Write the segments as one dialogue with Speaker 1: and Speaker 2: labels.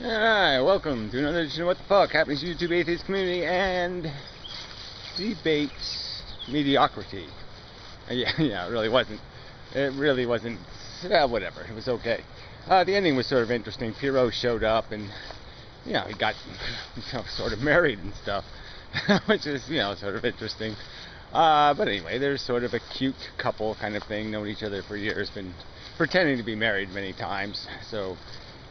Speaker 1: Alright, welcome to another edition of What the Fuck Happens to YouTube Atheist Community and Debates Mediocrity. Yeah, it really wasn't. It really wasn't. Whatever. It was okay. The ending was sort of interesting. Pirro showed up and, he got sort of married and stuff, which is, sort of interesting. But anyway, there's sort of a cute couple kind of thing, known each other for years, been pretending to be married many times, so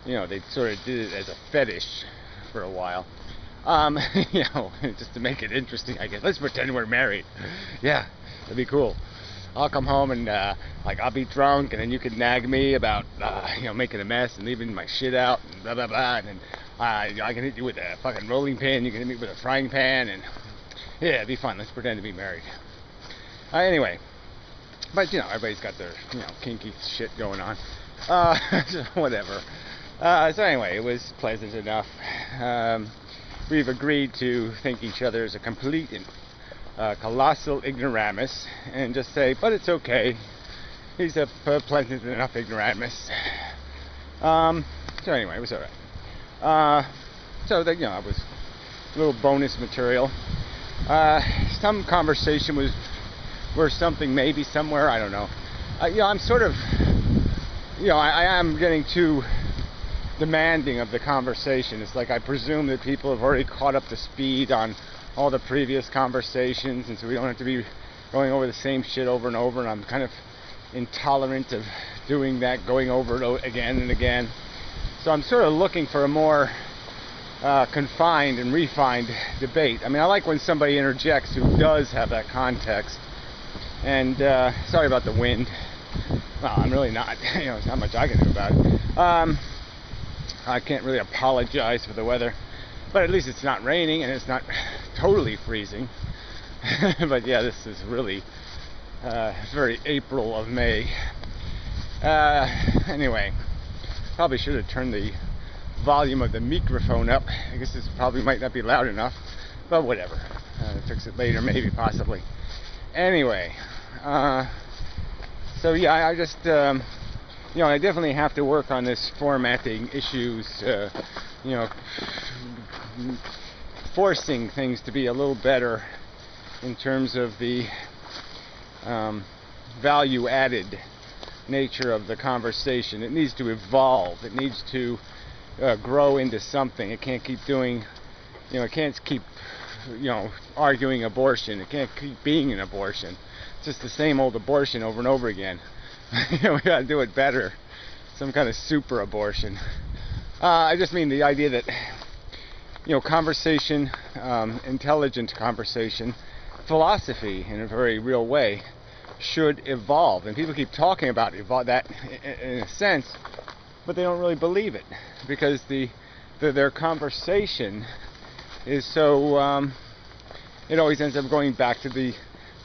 Speaker 1: they sort of did it as a fetish for a while. Just to make it interesting, I guess. Let's pretend we're married. Yeah, that'd be cool. I'll come home and, I'll be drunk, and then you can nag me about, making a mess and leaving my shit out, and blah, blah, blah, and then, I can hit you with a fucking rolling pin, you can hit me with a frying pan, and, yeah, it'd be fun. Let's pretend to be married. Anyway, but, everybody's got their, kinky shit going on. Whatever. So anyway, it was pleasant enough. We've agreed to think each other as a complete and colossal ignoramus, and just say, but it's okay. He's a pleasant enough ignoramus. So anyway, it was alright. So that it was a little bonus material. Some conversation was worth something, maybe somewhere. I don't know. I'm sort of, I am getting too demanding of the conversation. It's like I presume that people have already caught up to speed on all the previous conversations, and so we don't have to be going over the same shit over and over, and I'm kind of intolerant of doing that, going over it again and again. So I'm sort of looking for a more confined and refined debate. I mean, I like when somebody interjects who does have that context. And sorry about the wind. Well, I'm really not. There's not much I can do about it. I can't really apologize for the weather, but at least it's not raining and it's not totally freezing. But yeah, this is really very April of May. Anyway, probably should have turned the volume of the microphone up. I guess this probably might not be loud enough, but whatever. Fix it later, maybe, possibly. Anyway, so yeah, I just, I definitely have to work on this formatting issues, forcing things to be a little better in terms of the value-added nature of the conversation. It needs to evolve. It needs to grow into something. It can't keep doing, it can't keep, arguing abortion. It can't keep being an abortion. It's just the same old abortion over and over again. We gotta do it better. Some kind of super abortion. I just mean the idea that, conversation, intelligent conversation, philosophy in a very real way should evolve. And people keep talking about that in a sense, but they don't really believe it, because their conversation is so, it always ends up going back to the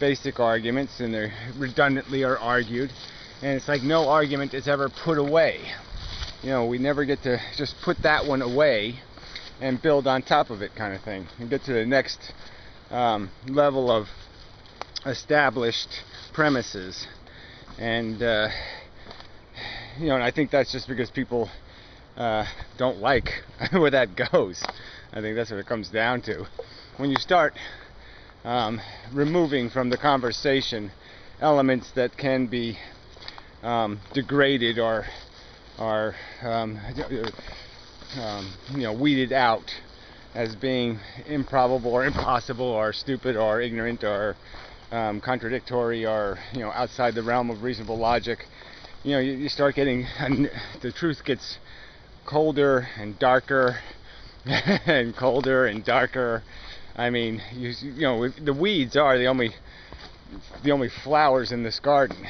Speaker 1: basic arguments, and they redundantly are argued, and it's like no argument is ever put away. We never get to just put that one away and build on top of it, kind of thing, and get to the next level of established premises. And and I think that's just because people don't like where that goes. I think that's what it comes down to. When you start removing from the conversation elements that can be degraded or weeded out as being improbable or impossible or stupid or ignorant or contradictory or outside the realm of reasonable logic, you start getting, the truth gets colder and darker and colder and darker. I mean, the weeds are the only flowers in this garden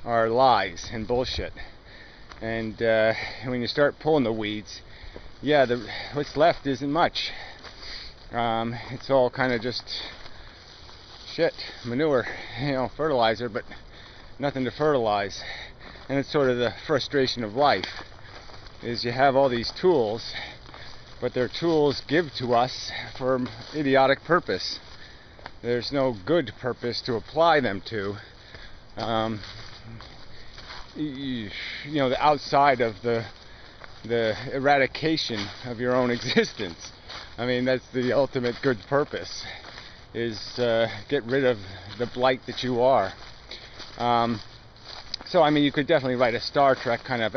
Speaker 1: are lies and bullshit. And when you start pulling the weeds, yeah, what's left isn't much. It's all kind of just shit, manure, fertilizer, but nothing to fertilize. And it's sort of the frustration of life, is you have all these tools, but they're tools give to us for idiotic purpose. There's no good purpose to apply them to. The outside of the the eradication of your own existence. I mean, that's the ultimate good purpose, is get rid of the blight that you are. So I mean, you could definitely write a Star Trek kind of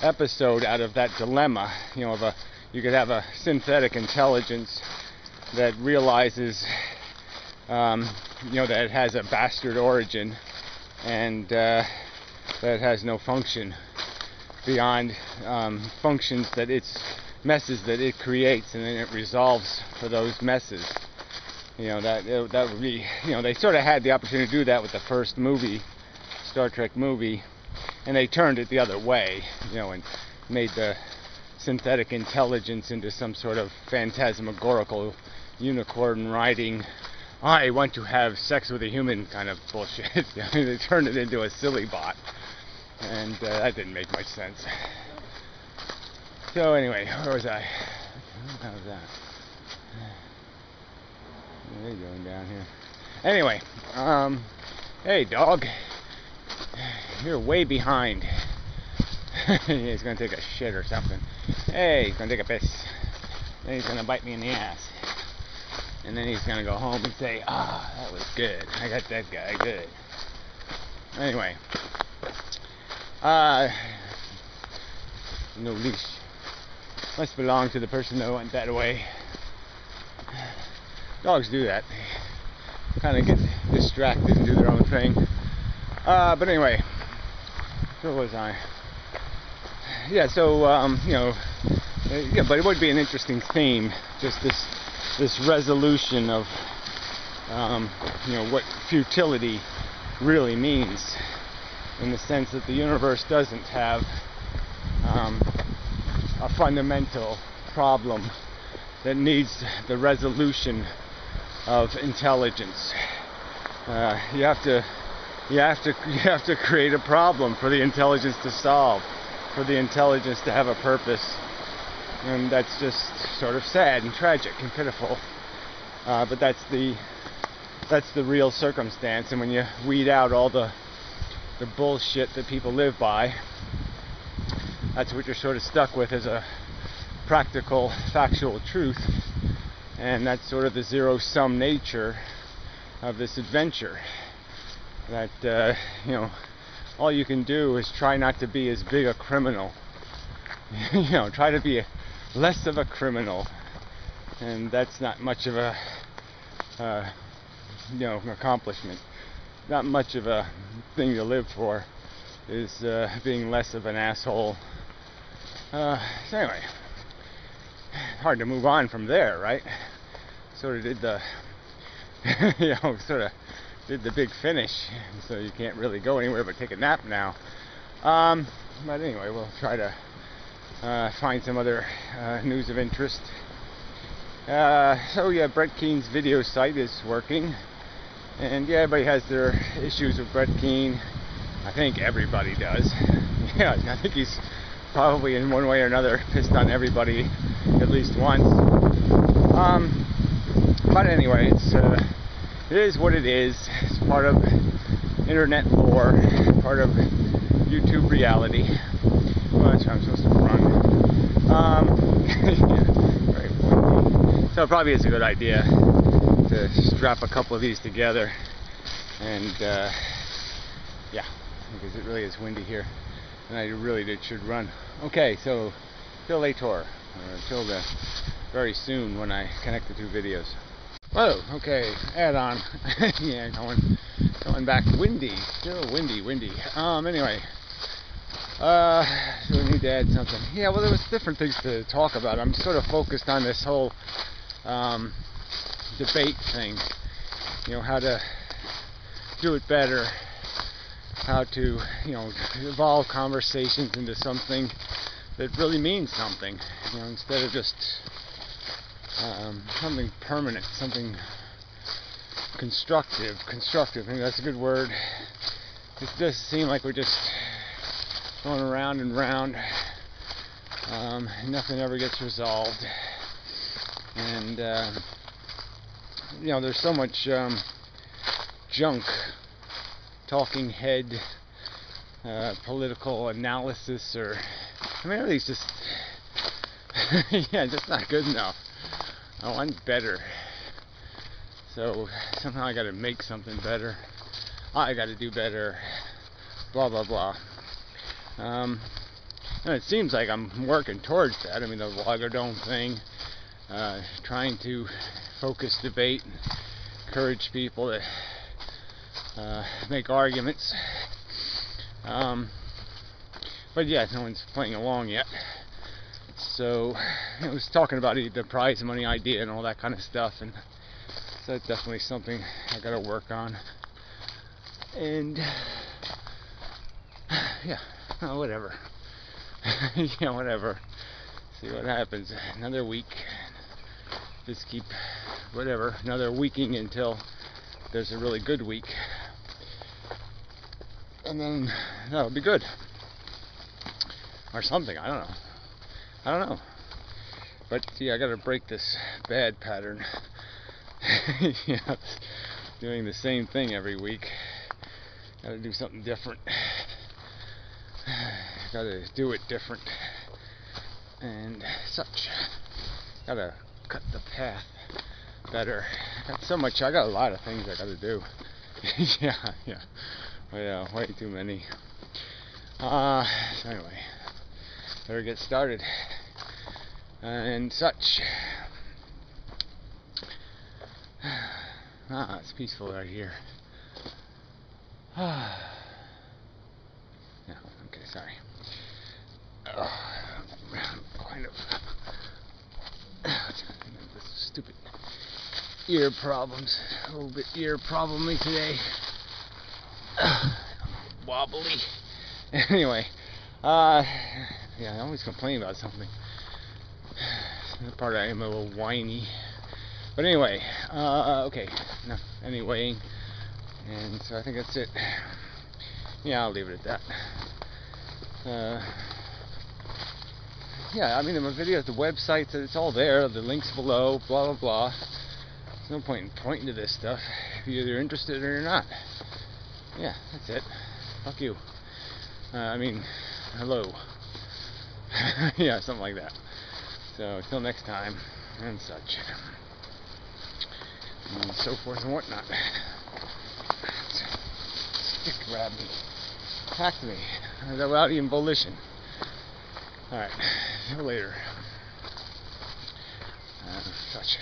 Speaker 1: episode out of that dilemma. You know, you could have a synthetic intelligence that realizes, you know, that it has a bastard origin, and that it has no function beyond functions that messes that it creates, and then it resolves for those messes. You know, that would be, you know, they sort of had the opportunity to do that with the first movie, Star Trek movie, and they turned it the other way, you know, and made the synthetic intelligence into some sort of phantasmagorical unicorn riding, I want to have sex with a human kind of bullshit. I mean, they turned it into a silly bot, and that didn't make much sense. So anyway, where was I? How was that? What are you doing down here? Anyway, hey dog, you're way behind. He's gonna take a shit or something. Hey, he's gonna take a piss. Then he's gonna bite me in the ass. And then he's gonna go home and say, ah, that was good. I got that guy good. Anyway, no leash. Must belong to the person that went that way. Dogs do that. They kind of get distracted and do their own thing. But anyway, where was I? Yeah, so, you know, yeah, but it would be an interesting theme, just this resolution of, you know, what futility really means, in the sense that the universe doesn't have a fundamental problem that needs the resolution of intelligence. You have to create a problem for the intelligence to solve, for the intelligence to have a purpose, and that's just sort of sad and tragic and pitiful. But that's the real circumstance, and when you weed out all the bullshit that people live by, that's what you're sort of stuck with as a practical, factual truth, and that's sort of the zero-sum nature of this adventure. That you know, all you can do is try not to be as big a criminal. You know, try to be less of a criminal, and that's not much of a you know, accomplishment. Not much of a thing to live for, is being less of an asshole. So anyway, hard to move on from there, right? Sort of did the you know, sort of did the big finish, so you can't really go anywhere but take a nap now. But anyway, we'll try to find some other news of interest. So yeah, Brett Keene's video site is working, and yeah, everybody has their issues with Brett Keene. I think everybody does. Yeah, I think he's probably in one way or another pissed on everybody at least once. But anyway, it is what it is. It's part of internet lore, part of YouTube reality. Well, that's how I'm supposed to run. Yeah, very windy. So it probably is a good idea to strap a couple of these together, and yeah, because it really is windy here, and I really should run. Okay, so till later, or till very soon when I connect the two videos. Whoa, okay, add on. Yeah, going back windy, still windy. Anyway, so we need to add something. Yeah, well, there was different things to talk about. I'm sort of focused on this whole debate thing. You know, how to do it better, how to, you know, evolve conversations into something that really means something. You know, instead of just something permanent, something constructive. I think that's a good word. It does seem like we're just going around and round. Nothing ever gets resolved, and you know, there's so much junk, talking head, political analysis, or I mean, everything's just Yeah, just not good enough. I want better. So somehow I gotta make something better. I gotta do better. Blah blah blah. And it seems like I'm working towards that. I mean, the Vlogger Dome thing, trying to focus debate, and encourage people to make arguments. But yeah, no one's playing along yet. So I was talking about the prize money idea and all that kind of stuff, and so that's definitely something I got to work on. And yeah, whatever. Yeah, whatever. See what happens. Another week. Just keep whatever. Another weeking until there's a really good week, and then that'll be good, or something. I don't know. But see, I got to break this bad pattern. Yeah, doing the same thing every week. Got to do something different. Got to do it different and such. Got to cut the path better. Got so much. I got a lot of things I got to do. Yeah, way too many. So anyway, better get started and such. It's peaceful right here. Yeah, okay, sorry. Kind of this stupid ear problems. A little bit ear problemy today. Wobbly. Anyway, yeah, I always complain about something. The part I am a little whiny. But anyway, okay, enough anyway. And so I think that's it. Yeah, I'll leave it at that. Yeah, I mean, my videos, the websites, it's all there. The links below, blah, blah, blah. There's no point in pointing to this stuff if you're either interested or you're not. Yeah, that's it. Fuck you. I mean, hello. Yeah, something like that. So, until next time, and such. And so forth and whatnot. Stick grab me. Attacked me. Without even volition. Alright, see you later. Such.